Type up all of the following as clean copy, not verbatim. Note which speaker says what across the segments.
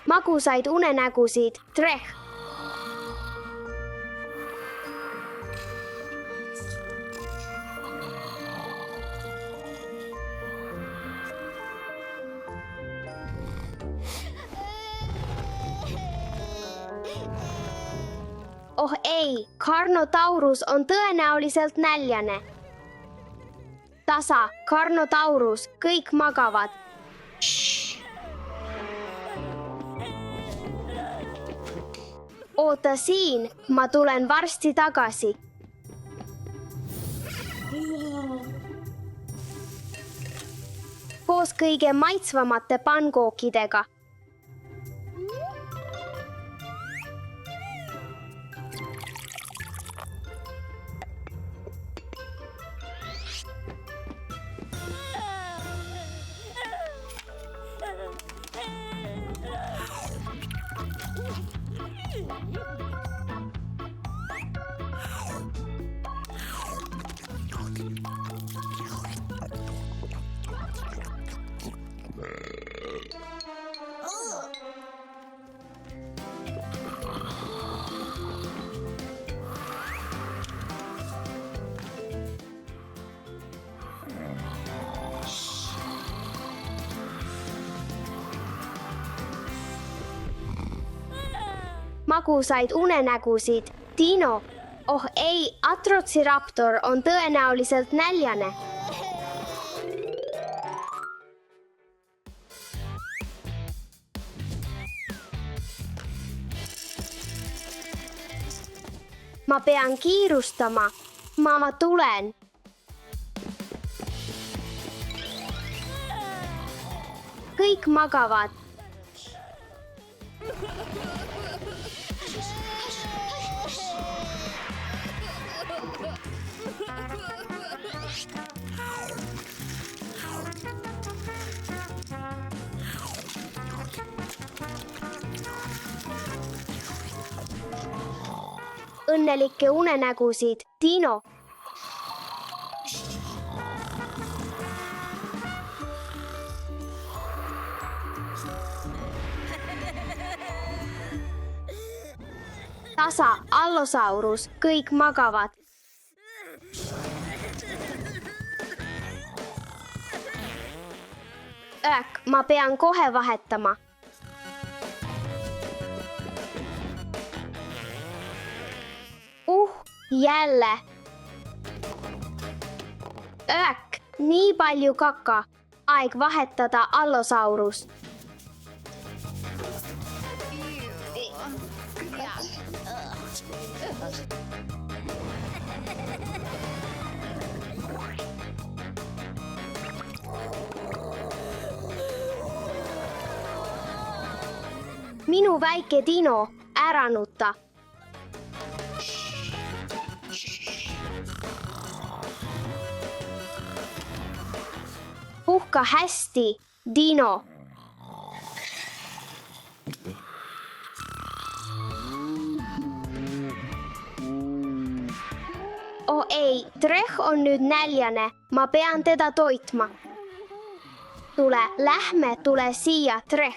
Speaker 1: magusaid unenägusid, Treh. Oh ei, Carnotaurus on tõenäoliselt näljane. Tasa, Carnotaurus, kõik magavad. Oota siin, ma tulen varsti tagasi. Koos kõige maitsvamate pankookidega. Magusaid unenägusid, Dino. Oh ei, Atrociraptor on tõenäoliselt näljane. Ma pean kiirustama. Ma tulen. Kõik magavad. Õnnelikke unenägusid, Dino. Tasa, Allosaurus, kõik magavad. Ma pean kohe vahetama. Jälle. Nii palju kaka. Aeg vahetada Allosaurus. Minu väike Dino, ära nuta. Puhka hästi, Dino. Oh ei, Treh on nüüd näljane. Ma pean teda toitma. Tule siia, Treh.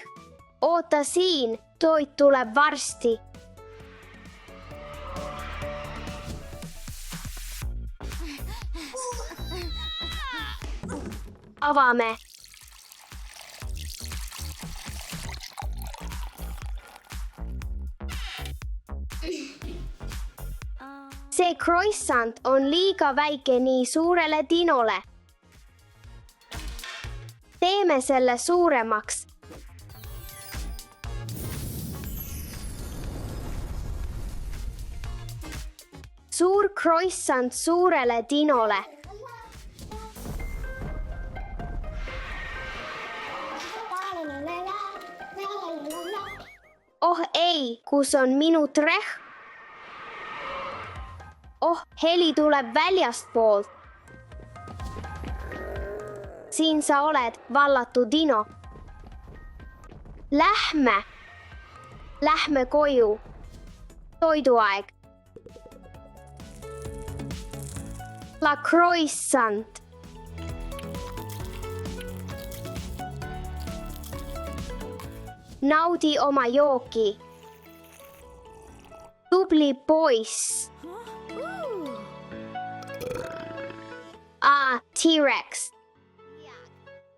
Speaker 1: Oota siin, toit tuleb varsti. Avame. See croissant on liiga väike nii suurele Dinole. Teeme selle suuremaks. Suur croissant suurele Dinole. Oh ei, kus on minu Treh? Oh, heli tuleb väljastpoolt. Siin sa oled, vallatu Dino. Lähme koju. Toiduaeg. La croissant. naudi oma jooki. Tubli poiss. T-Rex.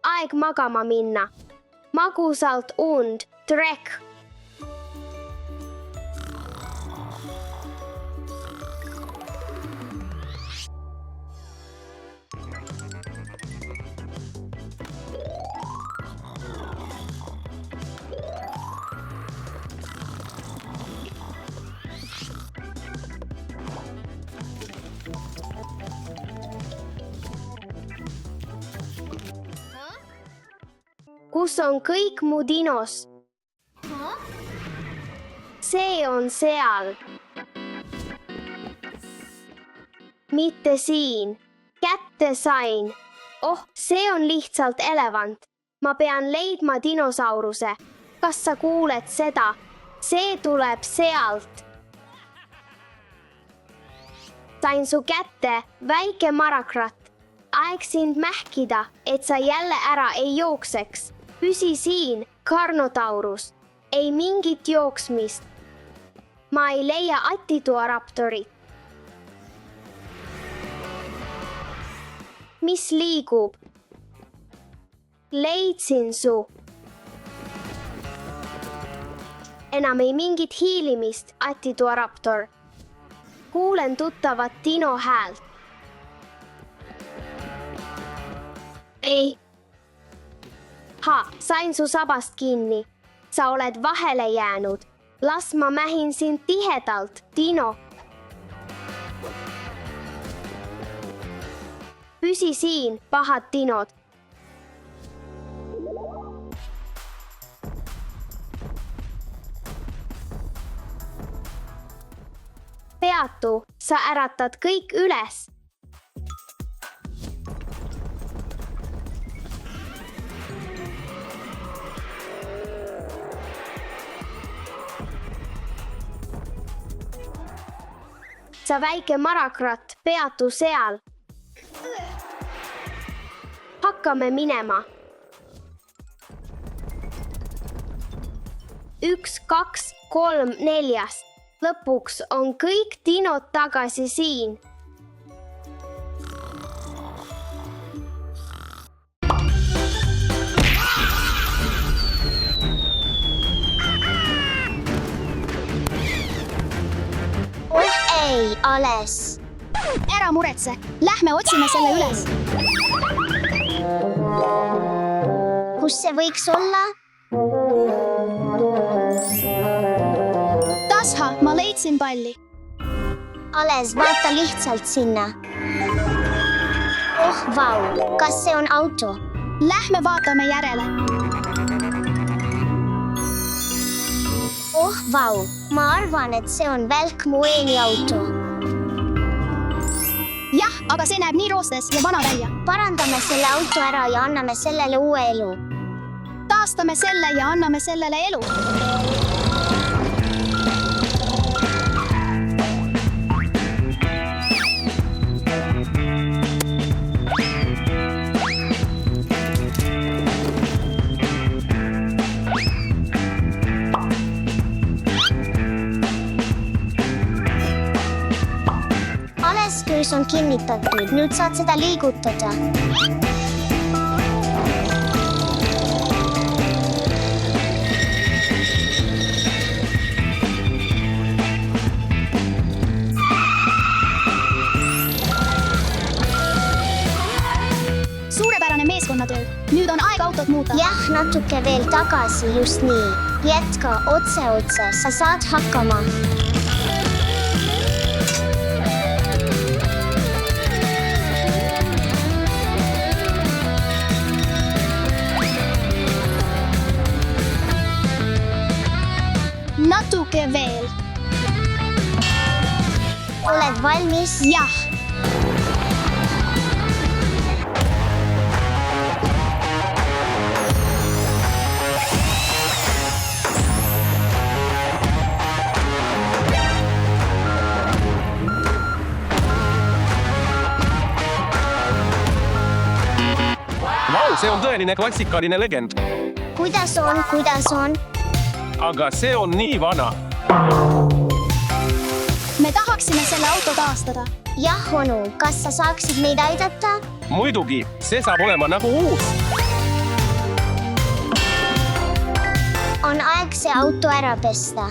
Speaker 1: Aeg magama minna. Magusalt und, Trek. Kus on kõik mu dinos? See on seal. Mitte siin. Kätte sain. Oh, see on lihtsalt elevant. Ma pean leidma dinosauruse. Kas sa kuuled seda? See tuleb sealt. Sain su kätte, väike marakrat. Aeg sind mähkida, et sa jälle ära ei jookseks. Püsi siin, Carnotaurus. Ei mingit jooksmist. Ma ei leia Attituaraptorit. Mis liigub? Leidsin su. Enam ei mingit hiilimist, Attituaraptor. Kuulen tuttavat dino häält. Ei. Sain su sabast kinni. Sa oled vahele jäänud. Las ma mähin sind tihedalt, dino. Püsi siin, pahad dinod. Peatu, sa äratad kõik üles. Sa väike marakrat, peatu seal. Hakkame minema. 1, 2, 3, 4. Lõpuks on kõik dinod tagasi siin.
Speaker 2: Ei, Ales.
Speaker 3: Ära muretse, lähme otsime selle üles.
Speaker 2: Kus see võiks olla?
Speaker 3: Tasha, ma leidsin palli.
Speaker 2: Ales, vaata lihtsalt sinna. Oh, vau, kas see on auto?
Speaker 3: Lähme vaatame järele.
Speaker 2: Oh, vau, ma arvan, et see on Välk Mueeni auto.
Speaker 3: Jah, aga see näeb nii roostes ja vana välja.
Speaker 2: Parandame selle auto ära ja anname sellele uue elu.
Speaker 3: Taastame selle ja anname sellele elu.
Speaker 2: Alesküüs on kinnitatud, nüüd saad seda liigutada.
Speaker 3: Suurepärane meeskonnatöö. Nüüd on aeg autot muuta.
Speaker 2: Jah, natuke veel tagasi, just nii. Jätka otse, sa saad hakkama.
Speaker 3: Natuke veel.
Speaker 2: Oled valmis?
Speaker 3: Jah.
Speaker 4: Vau, see on tõeline klassikaline legend.
Speaker 2: Kuidas on?
Speaker 4: aga see on nii vana.
Speaker 3: Me tahaksime selle auto taastada.
Speaker 2: jah, onu, kas sa saaksid meid aidata?
Speaker 4: Muidugi, see saab olema nagu uus.
Speaker 2: On aeg see auto ära pesta.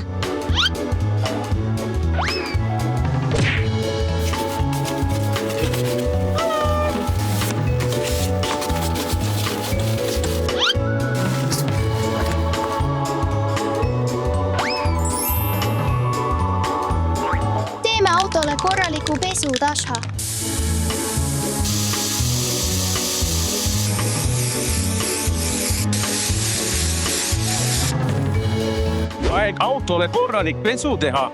Speaker 3: Teeme autole korraliku pesu, Dasha.
Speaker 4: Aeg autole korralik pesu teha.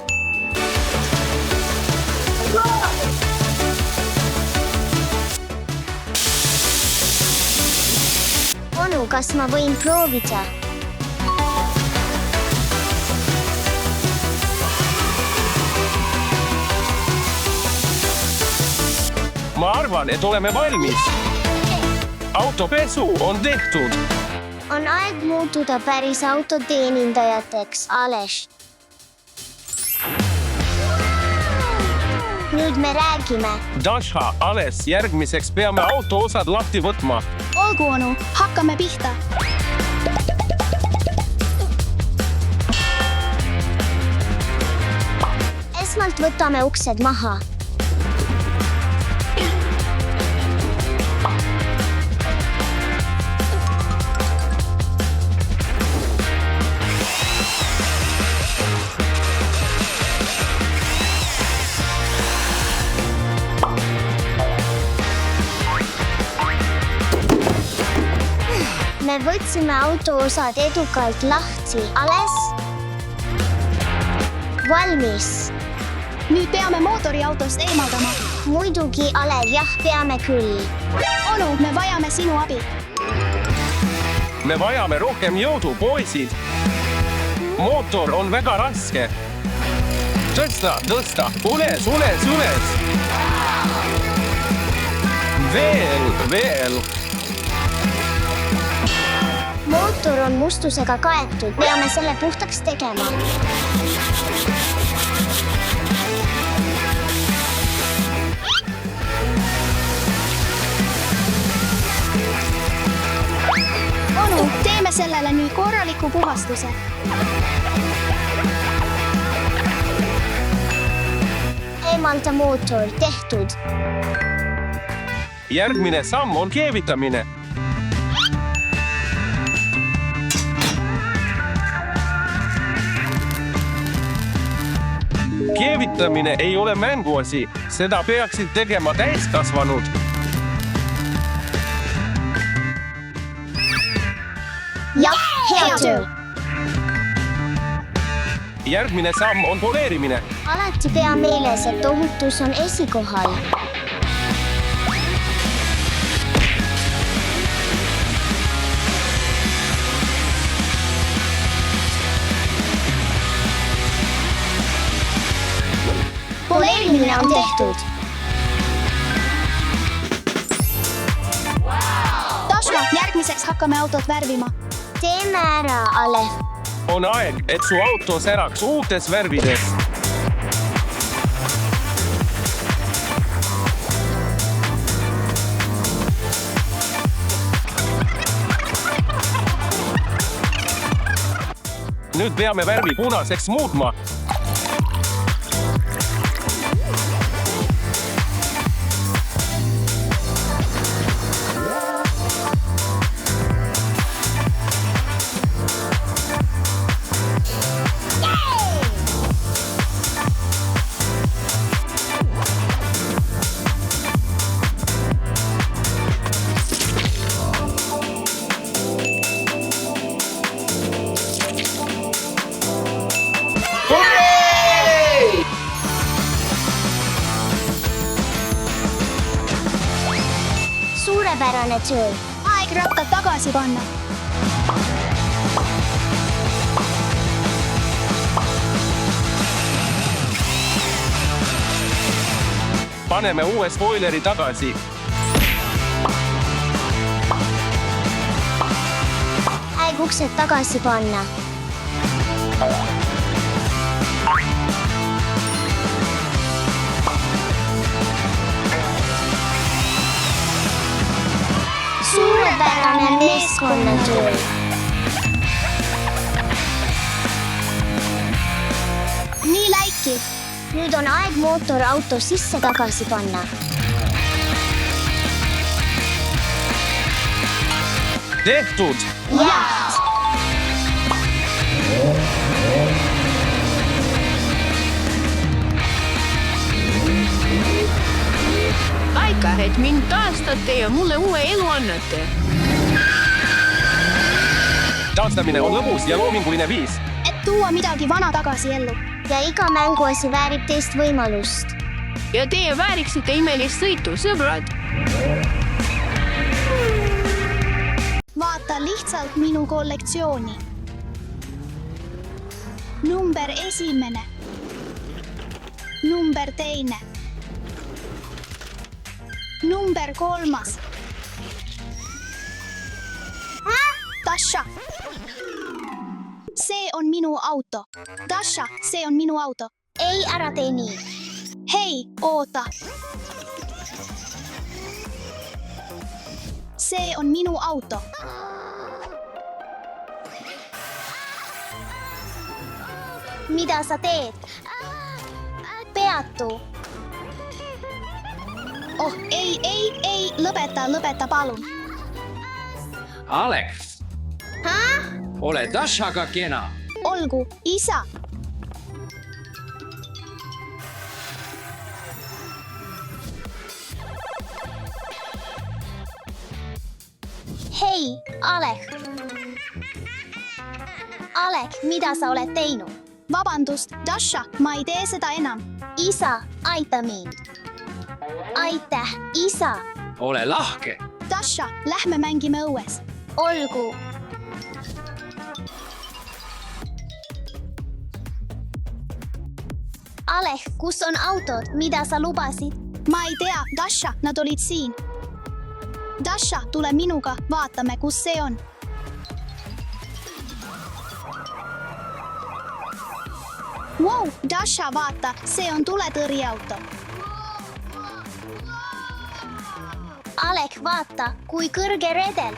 Speaker 2: Onu, kas ma võin proovida?
Speaker 4: Ma arvan, et oleme valmis. Autopesu on tehtud.
Speaker 2: On aeg muutuda päris autoteenindajateks, Ales. Nüüd me räägime.
Speaker 4: Dasha, Ales, järgmiseks peame auto osad lahti võtma.
Speaker 3: Olgu, onu, hakkame pihta.
Speaker 2: Esmalt võtame uksed maha. Me võtsime autoosad edukalt lahti. Ales? Valmis.
Speaker 3: Nüüd peame mootori autost eemaldama.
Speaker 2: Muidugi, Ale, jah, peame küll.
Speaker 3: Onu, me vajame sinu abi.
Speaker 4: Me vajame rohkem jõudu, poisid. Mootor on väga raske. Tõsta, üles. Veel.
Speaker 2: Mootor on mustusega kaetud. Peame selle puhtaks tegema.
Speaker 3: Onu, teeme sellele nüüd korraliku puhastuse.
Speaker 2: Eemalda mootor, tehtud.
Speaker 4: Järgmine samm on keevitamine. Keevitamine ei ole mänguasi, seda peaksid tegema täiskasvanud.
Speaker 2: Jah, hea töö.
Speaker 4: Järgmine samm on poleerimine.
Speaker 2: Alati pea meeles, et ohutus on esikohal. Poleerimine on tehtud.
Speaker 3: Dasha, järgmiseks hakkame autot värvima.
Speaker 2: Teeme ära, Ale.
Speaker 4: On aeg, et su auto säraks uutes värvides. Nüüd peame värvi punaseks muutma.
Speaker 2: Suurepärane töö.
Speaker 3: Aeg rattad tagasi panna.
Speaker 4: Paneme uue spoileri tagasi.
Speaker 2: Aeg uksed tagasi panna. Suurepärane meeskonnatöö.
Speaker 3: nii läiki.
Speaker 2: Nüüd on aeg mootorauto sisse tagasi panna.
Speaker 4: Tehtud!
Speaker 2: Jääd!
Speaker 5: Aitäh, et mind taastate ja mulle uue elu annate.
Speaker 4: Taastamine on lõbus ja loominguline viis.
Speaker 3: Et tuua midagi vana tagasi ellu.
Speaker 2: Ja iga mänguasi väärib teist võimalust.
Speaker 5: Ja teie vääriksite imelist sõitu, sõbrad.
Speaker 3: Vaata lihtsalt minu kollektsiooni. Number 1. Number 2. Number 3. Dasha. See on minu auto. Dasha, see on minu auto.
Speaker 2: Ei, ära tee nii.
Speaker 3: Hei, oota. See on minu auto.
Speaker 2: Mida sa teed? Peatu.
Speaker 3: Oh, ei, lõpeta, palun.
Speaker 6: Alex, ole Dashaga kena.
Speaker 3: Olgu, isa.
Speaker 2: Hei, Alek. Alek, mida sa oled teinud?
Speaker 3: Vabandust, Dasha, ma ei tee seda enam.
Speaker 2: Isa, aita mind. Aitäh, isa.
Speaker 6: Ole lahke.
Speaker 3: Dasha, lähme mängime õues.
Speaker 2: Olgu. Alek, kus on autod, mida sa lubasid?
Speaker 3: Ma ei tea, Dasha, nad olid siin. Dasha, tule minuga, vaatame, kus see on. Wow, Dasha, vaata, see on tuletõrjeauto.
Speaker 2: Alek, vaata, kui kõrge redel.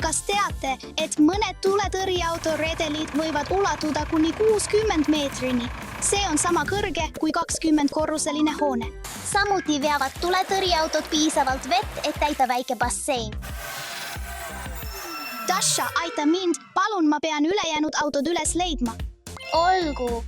Speaker 3: Kas teate, et mõned tuletõrjeauto redelid võivad ulatuda kuni 60 meetrini? See on sama kõrge kui 20-korruseline hoone.
Speaker 2: Samuti veavad tuletõrjeautod piisavalt vett, et täita väike bassein.
Speaker 3: Dasha, aita mind, palun, ma pean ülejäänud autod üles leidma.
Speaker 2: Olgu.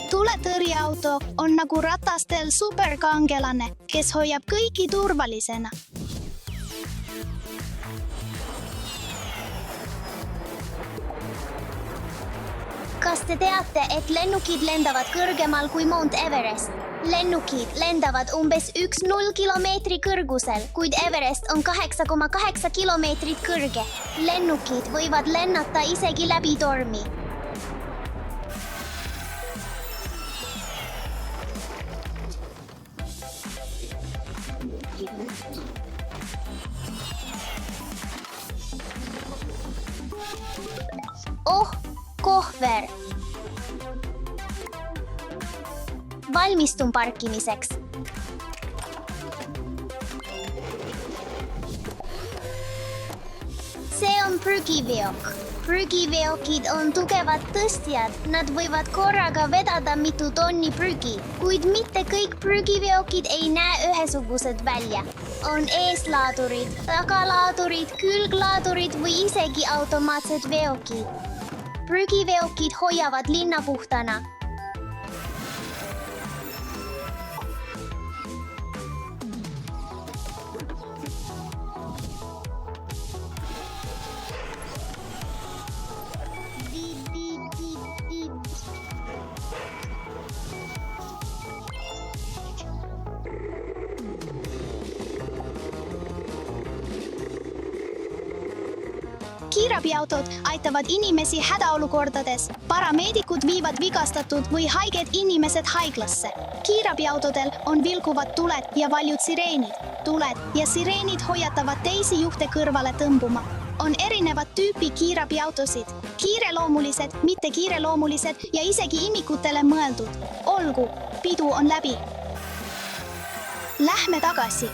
Speaker 3: Tuletõrjeauto on nagu ratastel superkangelane, kes hoiab kõiki turvalisena.
Speaker 2: Kas te teate, et lennukid lendavad kõrgemal kui Mount Everest? Lennukid lendavad umbes 1,0 kilomeetri kõrgusel, kuid Everest on 8,8 kilomeetrit kõrge. Lennukid võivad lennata isegi läbi tormi. Oh, kohver. Valmistun parkimiseks. See on prügiveok. Prügiveokid on tugevad tõstjad. Nad võivad korraga vedada mitu tonni prügi, kuid mitte kõik prügiveokid ei näe ühesugused välja. On eeslaadurid, tagalaadurid, külglaadurid või isegi automaatsed veokid. Prügiveokid hoiavad linna puhtana.
Speaker 3: Kiirabiautod aitavad inimesi hädaolukordades. Parameedikud viivad vigastatud või haiged inimesed haiglasse. Kiirabiautodel on vilkuvad tuled ja valjud sireenid. Tuled ja sireenid hoiatavad teisi juhte kõrvale tõmbuma. On erinevad tüüpi kiirabiautosid. Kiireloomulised, mitte kiireloomulised ja isegi imikutele mõeldud. Olgu, pidu on läbi. Lähme tagasi.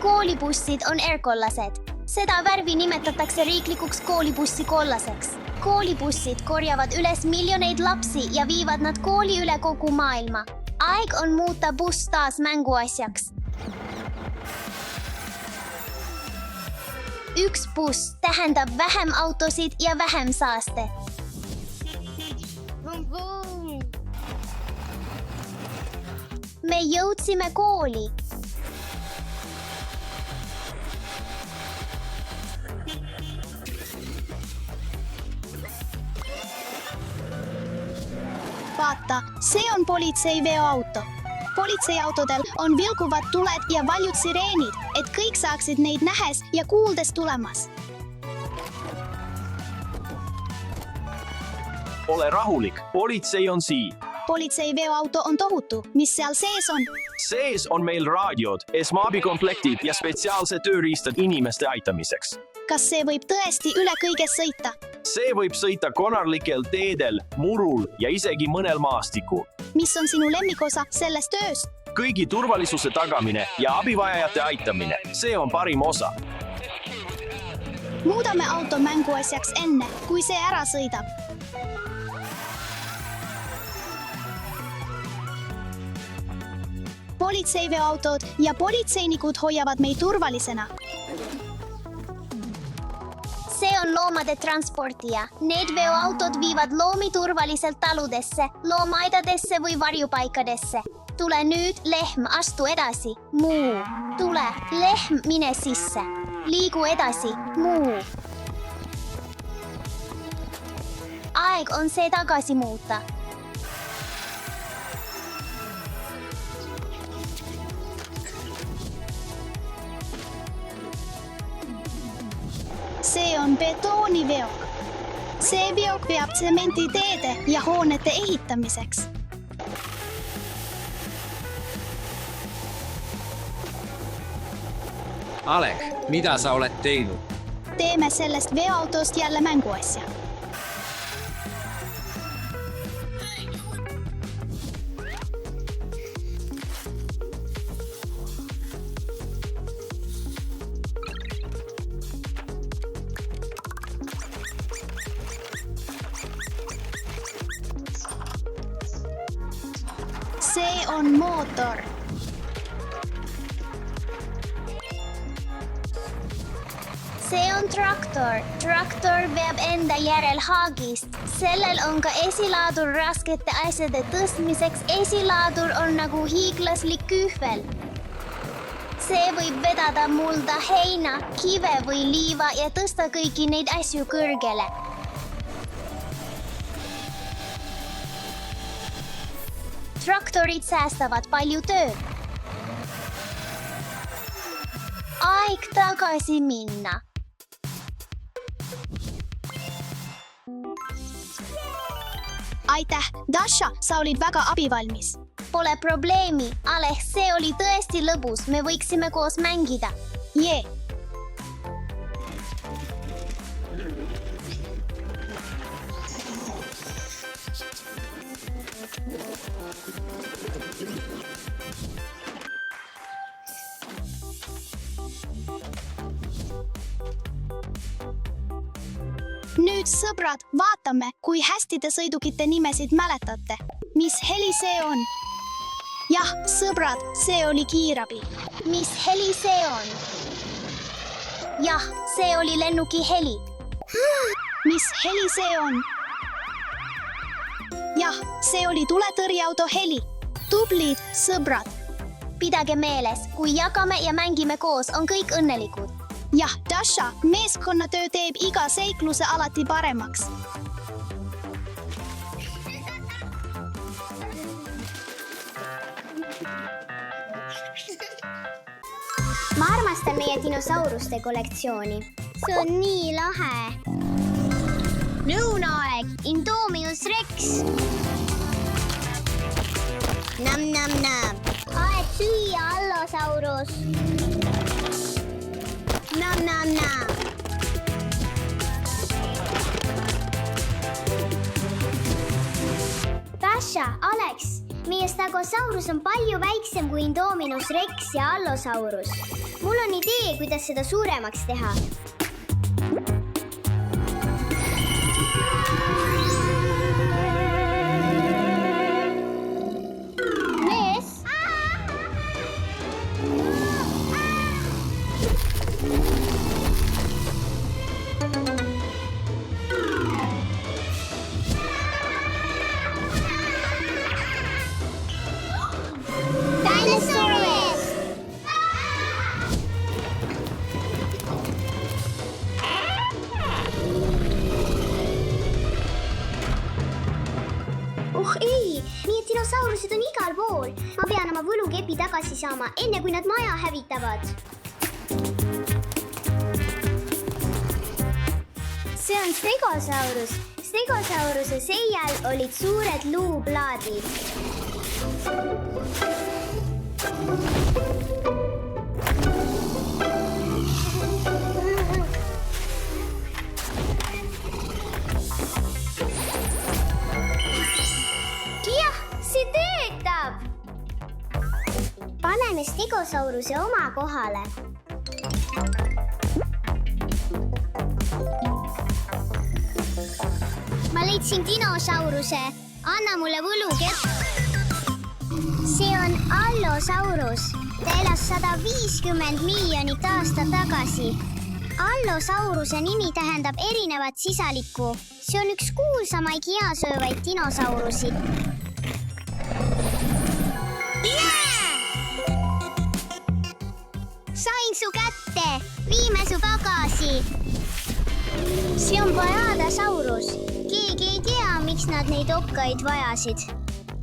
Speaker 2: Koolibussid on airkollased. Seda värvi nimetatakse riiklikuks koolibussi kollaseks. Koolibussid korjavad üles miljoneid lapsi ja viivad nad kooli üle kogu maailma. Aeg on muuta buss taas mänguasjaks. Üks buss tähendab vähem autosid ja vähem saaste. Me jõudsime kooli.
Speaker 3: Vaata, see on politseiveoauto. Politseiautodel on vilkuvad tuled ja valjud sireenid, et kõik saaksid neid nähes ja kuuldes tulemas.
Speaker 7: Ole rahulik, politsei on siin.
Speaker 3: Politseiveoauto on tohutu, mis seal sees on?
Speaker 7: Sees on meil raadiod, esmaabikomplektid ja spetsiaalse tööriistad inimeste aitamiseks.
Speaker 3: Kas see võib tõesti üle kõige sõita?
Speaker 7: See võib sõita konarlikel teedel, murul ja isegi mõnel maastikul.
Speaker 3: Mis on sinu lemmikosa selles töös?
Speaker 7: Kõigi turvalisuse tagamine ja abivajajate aitamine, see on parim osa.
Speaker 3: Muudame auto mänguasjaks enne, kui see ära sõidab. Politseiveoautod ja politseinikud hoiavad meid turvalisena.
Speaker 2: See on loomade transportija. Need veoautod viivad loomi turvaliselt taludesse, loomaaidadesse või varjupaikadesse. Tule nüüd, lehm, astu edasi. Muu. Tule, lehm, mine sisse. Liigu edasi. Muu. Aeg on see tagasi muuta.
Speaker 3: See on betooniveok. See veok veab tsemenditeede ja hoonete ehitamiseks.
Speaker 6: Alek, mida sa oled teinud?
Speaker 3: Teeme sellest veoautost jälle mänguasja. See on mootor.
Speaker 2: See on traktor. Traktor veab enda järel haagist. Sellel on ka esilaadur raskete asjade tõstmiseks. Esilaadur on nagu hiiglaslik küühvel. See võib vedada mulda, heina, kive või liiva ja tõsta kõiki neid asju kõrgele. Traktorid säästavad palju tööd. Aeg tagasi minna.
Speaker 3: Aitäh, Dasha, sa olid väga abivalmis.
Speaker 2: Pole probleemi, Alek, see oli tõesti lõbus, me võiksime koos mängida.
Speaker 3: Jee. Nüüd sõbrad, vaatame, kui hästi te sõidukite nimesid mäletate. Mis heli see on? Jah, sõbrad, see oli kiirabi.
Speaker 2: Mis heli see on? Jah, see oli lennuki heli.
Speaker 3: Mis heli see on? Jah, see oli tuletõrjeauto heli. Tublid, sõbrad.
Speaker 2: Pidage meeles, kui jagame ja mängime koos, on kõik õnnelikud.
Speaker 3: Jah, Dasha, meeskonnatöö teeb iga seikluse alati paremaks.
Speaker 2: Ma armastan meie dinosauruste kollektsiooni. See on nii lahe. Lõunaaeg, Indominus Rex. Nam. Aeg süüa, Allosaurus. Nam. Dasha, Alex, meie Stegosaurus on palju väiksem kui Indominus Rex ja Allosaurus. Mul on idee, kuidas seda suuremaks teha. Ei, nii dinosaurusid on igal pool. Ma pean oma võlukepi tagasi saama, enne kui nad maja hävitavad. See on Stegosaurus. Stegosauruse seial olid suured luuplaadid. Paneme Stegosauruse oma kohale. Ma leidsin dinosauruse. Anna mulle võlukepp. See on Allosaurus. Ta elas 150 miljonit aastat tagasi. Allosauruse nimi tähendab erinevat sisalikku. See on üks kuulsamaid heasöövaid dinosaurusi. Sain su kätte! Viime su tagasi! See on Pajadasaurus. Keegi ei tea, miks nad neid okkaid vajasid.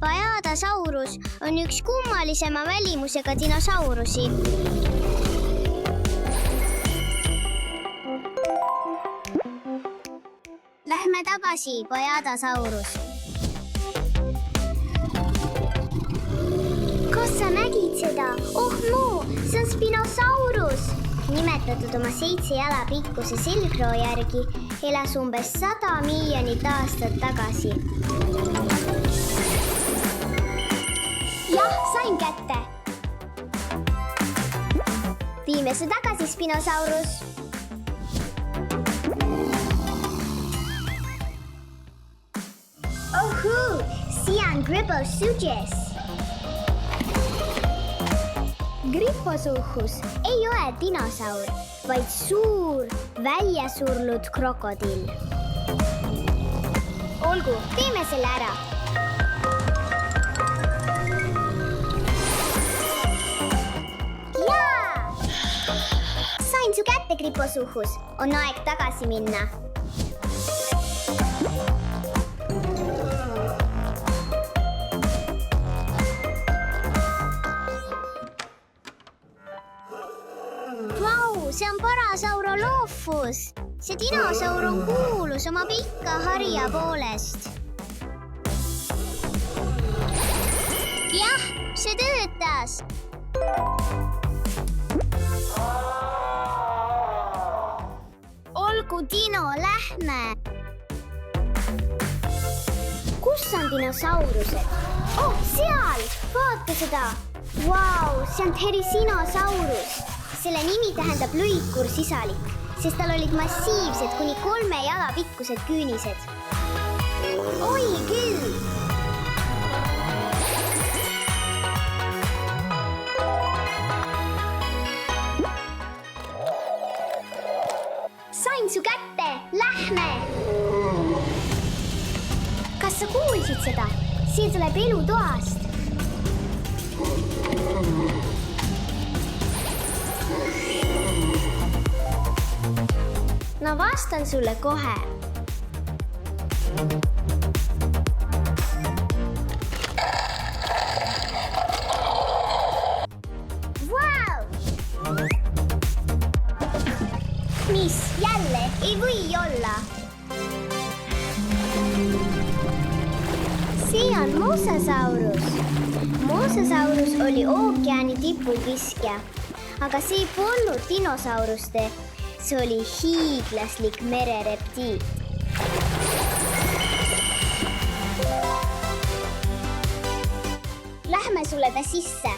Speaker 2: Pajadasaurus on üks kummalisema välimusega dinosaurusi. Lähme tagasi, Pajadasaurus. Kas sa nägid seda? Oh no, see on Spinosaurus. Nimetatud oma 7 jala pikkuse selgroo järgi elas umbes 100 miljonit aastat tagasi. Jah, sain kätte. Viime su tagasi, Spinosaurus. Ohuu, siia on Gripposuchus. Gripposuchus ei ole dinosaur, vaid suur, väljasurnud krokodill. Olgu, teeme selle ära. Jaa! Sain su kätte, Gripposuchus. On aeg tagasi minna. See on Parasaurolophus. See dinosaur on kuulus oma pikka harja poolest. Jah, see töötas. Olgu, Dino, lähme. Kus on dinosaurused? Oh, seal! Vaata seda! Vau, see on Therizinosaurus. Selle nimi tähendab lõikur sisalik, sest tal olid massiivsed kuni 3 jala pikkused küünised. Oi küll! Sain su kätte! Lähme! Kas sa kuulsid seda? See tuleb elutoast. Ma vastan sulle kohe. Vau! Mis jälle ei või olla. See on Mosasaurus. Mosasaurus oli ookeani tipukiskja, aga see polnud dinosauruste. See oli hiiglaslik merereptiil. Lähme sulle ta sisse.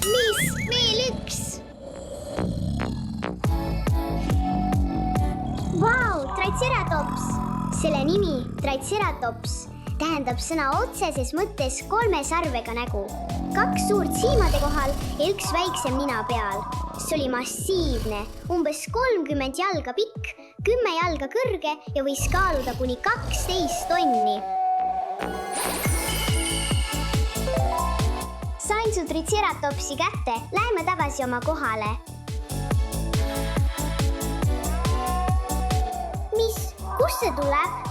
Speaker 2: Mis? Veel üks. Vau, Triceratops. Selle nimi Triceratops tähendab sõna otseses mõttes 3 sarvega nägu. 2 suurt silmade kohal ja 1 väiksem nina peal. See oli massiivne, umbes 30 jalga pikk, 10 jalga kõrge ja võis kaaluda kuni 12 tonni. Sain su Triceratopsi kätte, läheme tagasi oma kohale. Mis? Kust see tuleb?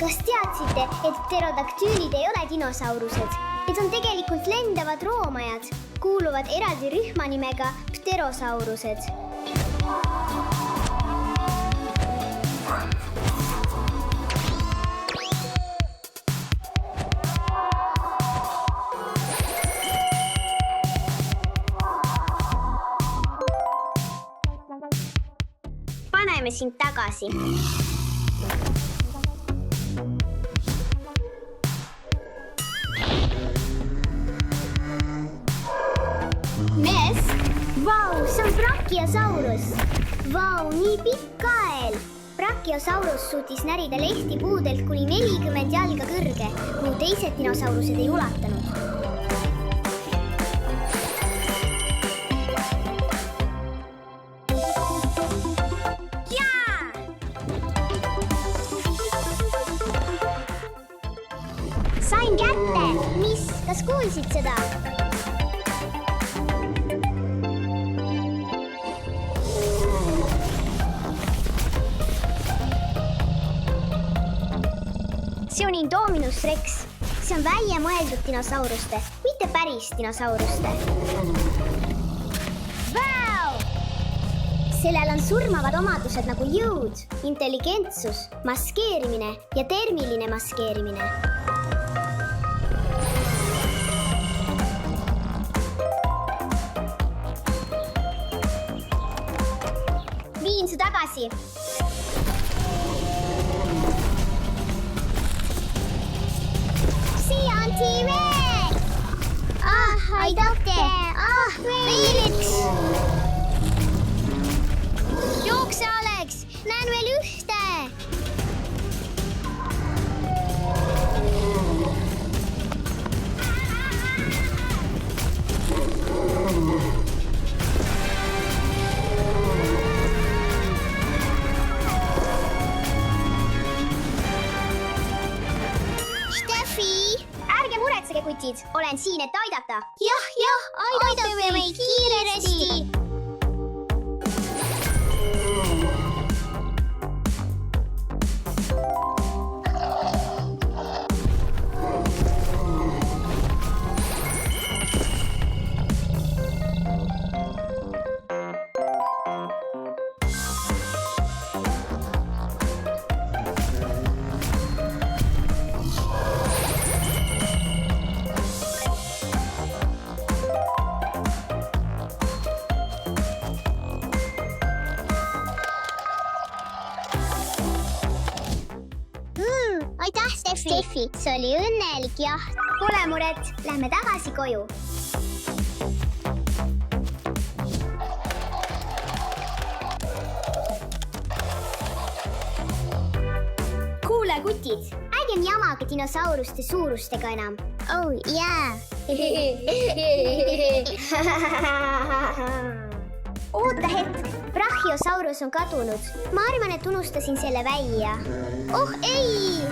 Speaker 2: Kas teadsite, et pterodaktüülid ei ole dinosaurused? Need on tegelikult lendavad roomajad, kuuluvad eraldi rühma nimega pterosaurused. Paneme sind tagasi. Vau, see on Brachiosaurus. Vau, nii pikk kael. Brachiosaurus suutis närida lehti puudelt kuni 40 jalga kõrge, kuhu teised dinosaurused ei ulatanud. Jaa! Sain kätte! Mis? Kas kuulsid seda? See on Indominus Rex. See on välja mõeldud dinosauruste, mitte päris dinosauruste. Vau! Sellel on surmavad omadused nagu jõud, intelligentsus, maskeerimine ja termiline maskeerimine. Viin su tagasi. T-Rex! Aidake! Veel üks! Jookse, Alex! Näen veel ühte! Kutid, olen siin, et aidata. Jah, aidake meid kiiresti. Aitäh, Steffi, see oli õnnelik jaht. Pole muret, lähme tagasi koju.
Speaker 8: kuule, kutid, ärgem jamage dinosauruste suurustega enam.
Speaker 2: Oh jaa.
Speaker 8: Oota hetk, Brachiosaurus on kadunud. Ma arvan, et unustasin selle välja.
Speaker 2: Oh ei!